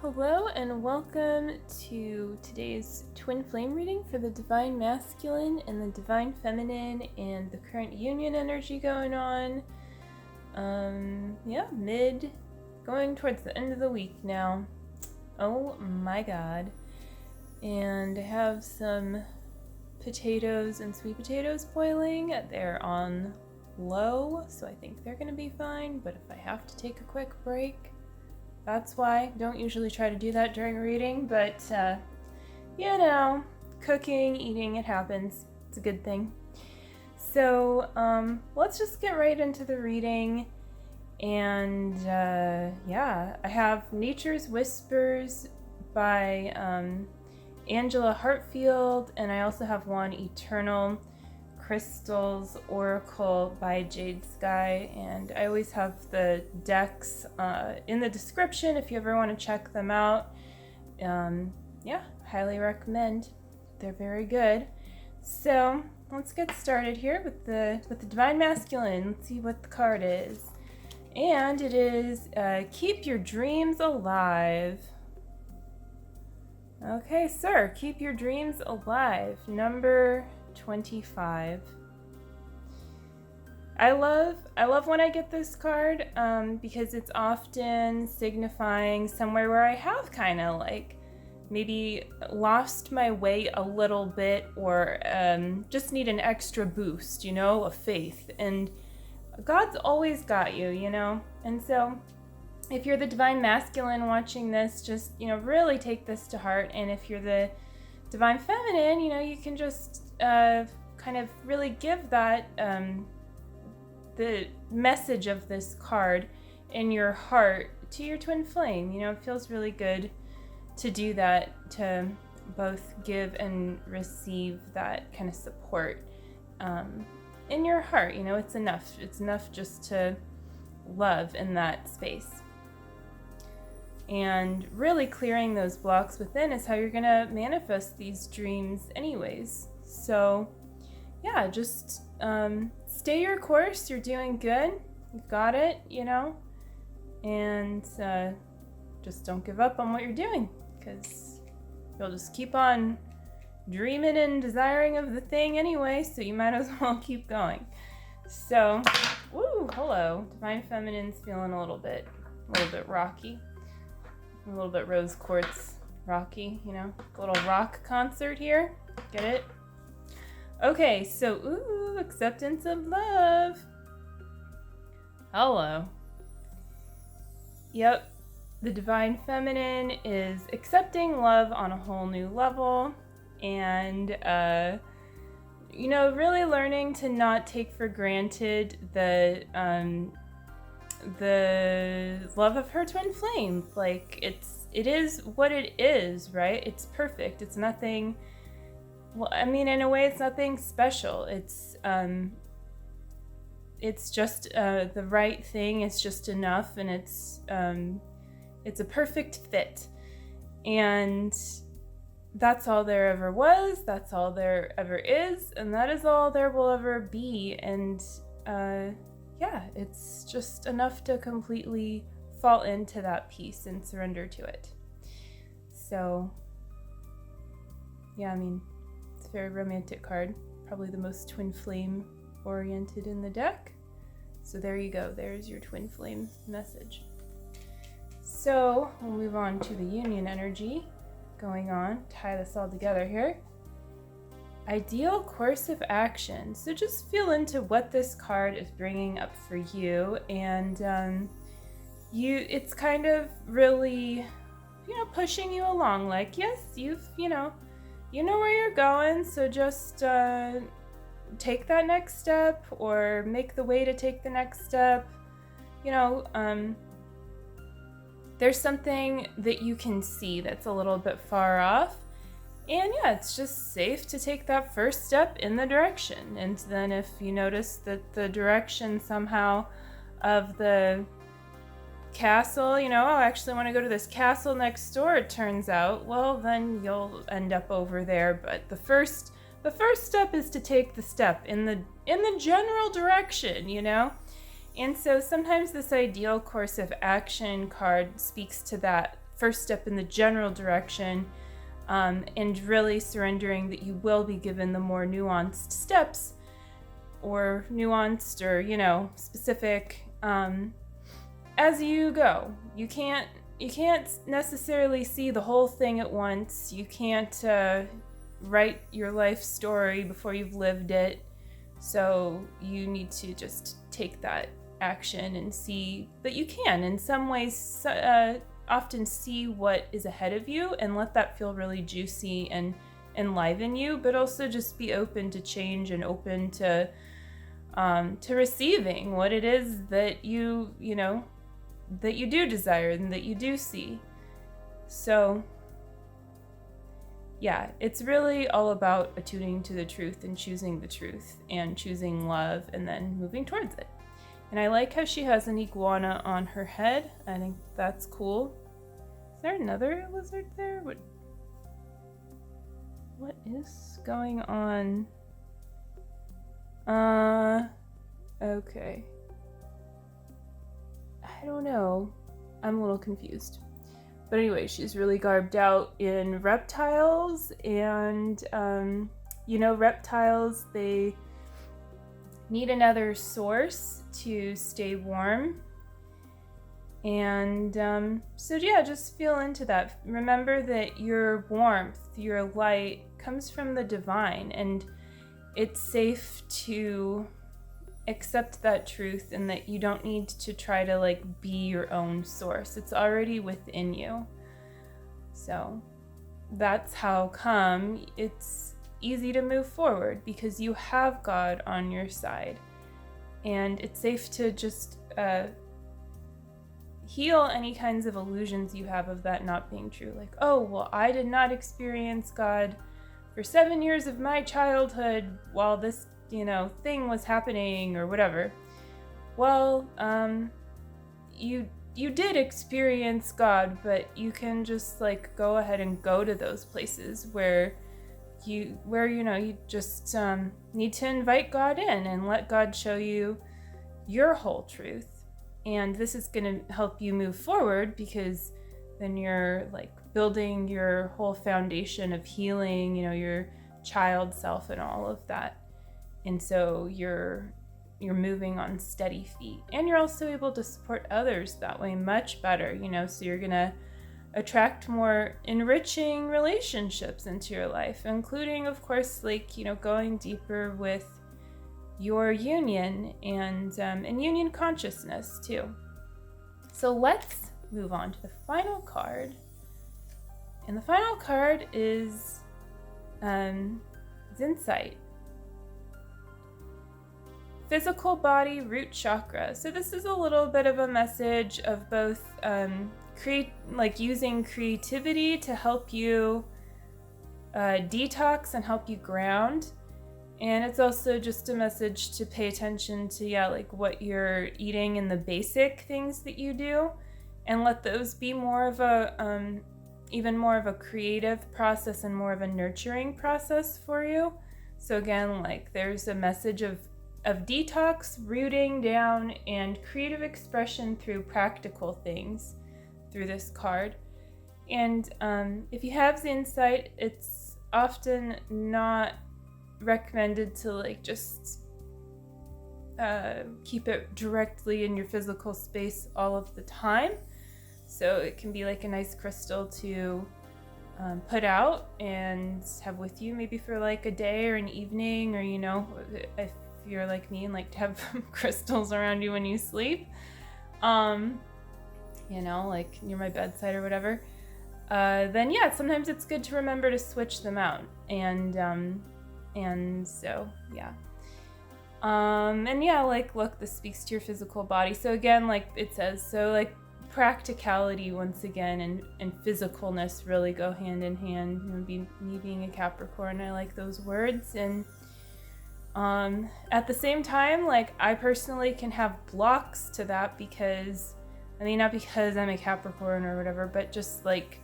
Hello and welcome to today's twin flame reading for the Divine Masculine and the Divine Feminine and the current union energy going on. Mid going towards the end of the week now. Oh my god. And I have some potatoes and sweet potatoes boiling. They're on low, so I think they're gonna be fine, but if I have to take a quick break, that's why. Don't usually try to do that during a reading, but, cooking, eating, it happens. It's a good thing. So, let's just get right into the reading. And, I have Nature's Whispers by Angela Hartfield, and I also have one, Eternal Crystals Oracle by Jade Sky, and I always have the decks in the description if you ever want to check them out. Highly recommend. They're very good. So let's get started here with the Divine Masculine. Let's see what the card is. And it is Keep Your Dreams Alive. Okay, sir, keep your dreams alive. Number 25. I love when I get this card because it's often signifying somewhere where I have kind of like maybe lost my way a little bit or just need an extra boost, of faith. And God's always got you, And so if you're the Divine Masculine watching this, just, really take this to heart. And if you're the Divine Feminine, you can just kind of really give that the message of this card in your heart to your twin flame. It feels really good to do that, to both give and receive that kind of support in your heart. It's enough. It's enough just to love in that space. And really clearing those blocks within is how you're going to manifest these dreams anyways. So, just stay your course. You're doing good. You've got it, And just don't give up on what you're doing, because you'll just keep on dreaming and desiring of the thing anyway, so you might as well keep going. So, hello. Divine Feminine's feeling a little bit rocky. A little bit rose quartz rocky, a little rock concert here. Get it? Okay, so, acceptance of love. Hello. Yep, the Divine Feminine is accepting love on a whole new level, and, really learning to not take for granted the love of her twin flame. Like, it is what it is, right? It's perfect. It's nothing, in a way, it's nothing special. It's just the right thing. It's just enough, and it's a perfect fit. And that's all there ever was. That's all there ever is, and that is all there will ever be. And it's just enough to completely fall into that peace and surrender to it. So, it's a very romantic card. Probably the most twin flame oriented in the deck. So there you go. There's your twin flame message. So we'll move on to the union energy going on. Tie this all together here. Ideal course of action. So just feel into what this card is bringing up for you, and it's kind of really, pushing you along. Like, yes, you know where you're going, so just take that next step, or make the way to take the next step. There's something that you can see that's a little bit far off. And it's just safe to take that first step in the direction. And then if you notice that the direction somehow of the castle, I actually want to go to this castle next door, it turns out, well, then you'll end up over there. But the first step is to take the step in the general direction, And so sometimes this ideal course of action card speaks to that first step in the general direction, and really surrendering that you will be given the more nuanced steps, or nuanced, or, you know, specific, as you go. You can't necessarily see the whole thing at once. You can't write your life story before you've lived it. So you need to just take that action and see that you can, in some ways, often see what is ahead of you and let that feel really juicy and enliven you, but also just be open to change and open to receiving what it is that you know, that you do desire and that you do see. So yeah, it's really all about attuning to the truth and choosing the truth and choosing love and then moving towards it. And I like how she has an iguana on her head. I think that's cool. Is there another lizard there? What is going on? Okay. I don't know. I'm a little confused. But anyway, she's really garbed out in reptiles, and, you know, reptiles, they need another source to stay warm. And so yeah, just feel into that. Remember that your warmth, your light comes from the divine, and it's safe to accept that truth, and that you don't need to try to like be your own source. It's already within you. So that's how come it's easy to move forward, because you have God on your side, and it's safe to just heal any kinds of illusions you have of that not being true. Like, oh, well, I did not experience God for 7 years of my childhood while this, you know, thing was happening or whatever. Well, you did experience God, but you can just like go ahead and go to those places where you know, you just need to invite God in and let God show you your whole truth. And this is going to help you move forward, because then you're like building your whole foundation of healing, you know, your child self and all of that. And so you're moving on steady feet, and you're also able to support others that way much better, you know, so you're going to attract more enriching relationships into your life, including, of course, like, you know, going deeper with your union and union consciousness too. So let's move on to the final card. And the final card is insight. Physical body, root chakra. So this is a little bit of a message of both using creativity to help you detox and help you ground. And it's also just a message to pay attention to, like what you're eating and the basic things that you do, and let those be more of a, even more of a creative process and more of a nurturing process for you. So again, like there's a message of detox, rooting down, and creative expression through practical things through this card. And if you have the insight, it's often not recommended to like just keep it directly in your physical space all of the time. So it can be like a nice crystal to put out and have with you, maybe for like a day or an evening, or, you know, if you're like me and like to have crystals around you when you sleep, you know, like near my bedside or whatever, then yeah, sometimes it's good to remember to switch them out. And so, yeah. And yeah, like, look, this speaks to your physical body. So again, like it says, so like practicality once again and physicalness really go hand in hand. You know, me being a Capricorn, I like those words. And at the same time, like I personally can have blocks to that, because, I mean, not because I'm a Capricorn or whatever, but just like,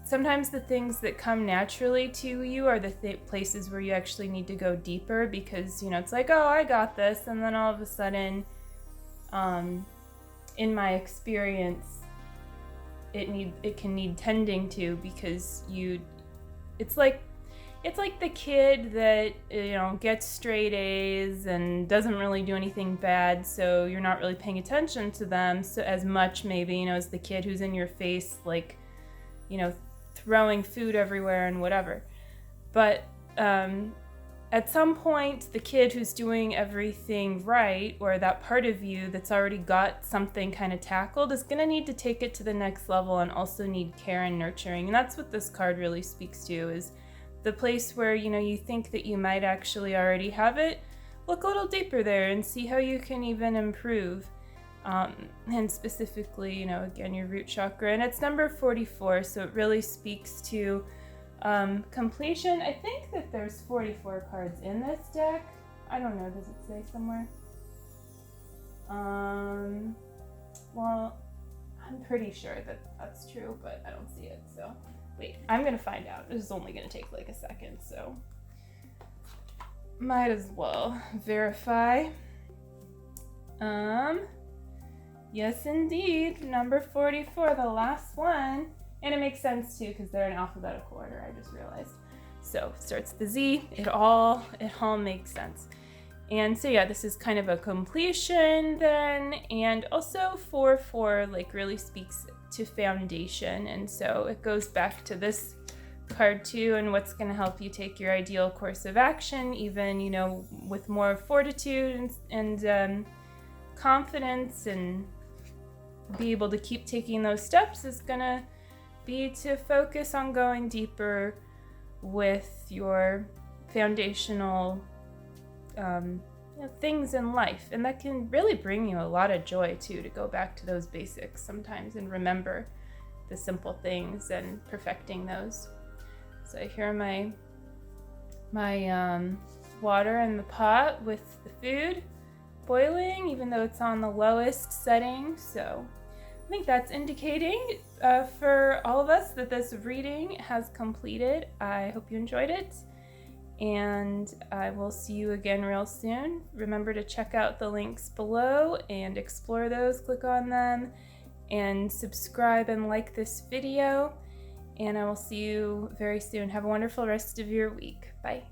sometimes the things that come naturally to you are the places where you actually need to go deeper, because, you know, it's like, oh, I got this. And then all of a sudden, in my experience, it can need tending to, because it's like the kid that, you know, gets straight A's and doesn't really do anything bad, so you're not really paying attention to them so as much, maybe, you know, as the kid who's in your face, like, you know, throwing food everywhere and whatever. But at some point, the kid who's doing everything right, or that part of you that's already got something kind of tackled, is going to need to take it to the next level and also need care and nurturing. And that's what this card really speaks to, is the place where, you know, you think that you might actually already have it. Look a little deeper there and see how you can even improve. And specifically, you know, again, your root chakra. And it's number 44, so it really speaks to completion. I think that there's 44 cards in this deck. I don't know, does it say somewhere? Well, I'm pretty sure that that's true, but I don't see it, so wait, I'm gonna find out. This is only gonna take like a second, so might as well verify. Yes indeed, number 44, the last one. And it makes sense too, because they're in alphabetical order, I just realized. So starts the Z, it all makes sense. And so yeah, this is kind of a completion then, and also 4-4 like really speaks to foundation, and so it goes back to this card too, and what's going to help you take your ideal course of action, even, you know, with more fortitude and confidence, and be able to keep taking those steps, is going to be to focus on going deeper with your foundational things in life. And that can really bring you a lot of joy too, to go back to those basics sometimes and remember the simple things and perfecting those. So I hear my water in the pot with the food boiling, even though it's on the lowest setting. So I think that's indicating for all of us that this reading has completed. I hope you enjoyed it, and I will see you again real soon. Remember to check out the links below and explore those, click on them, and subscribe and like this video, and I will see you very soon. Have a wonderful rest of your week. Bye.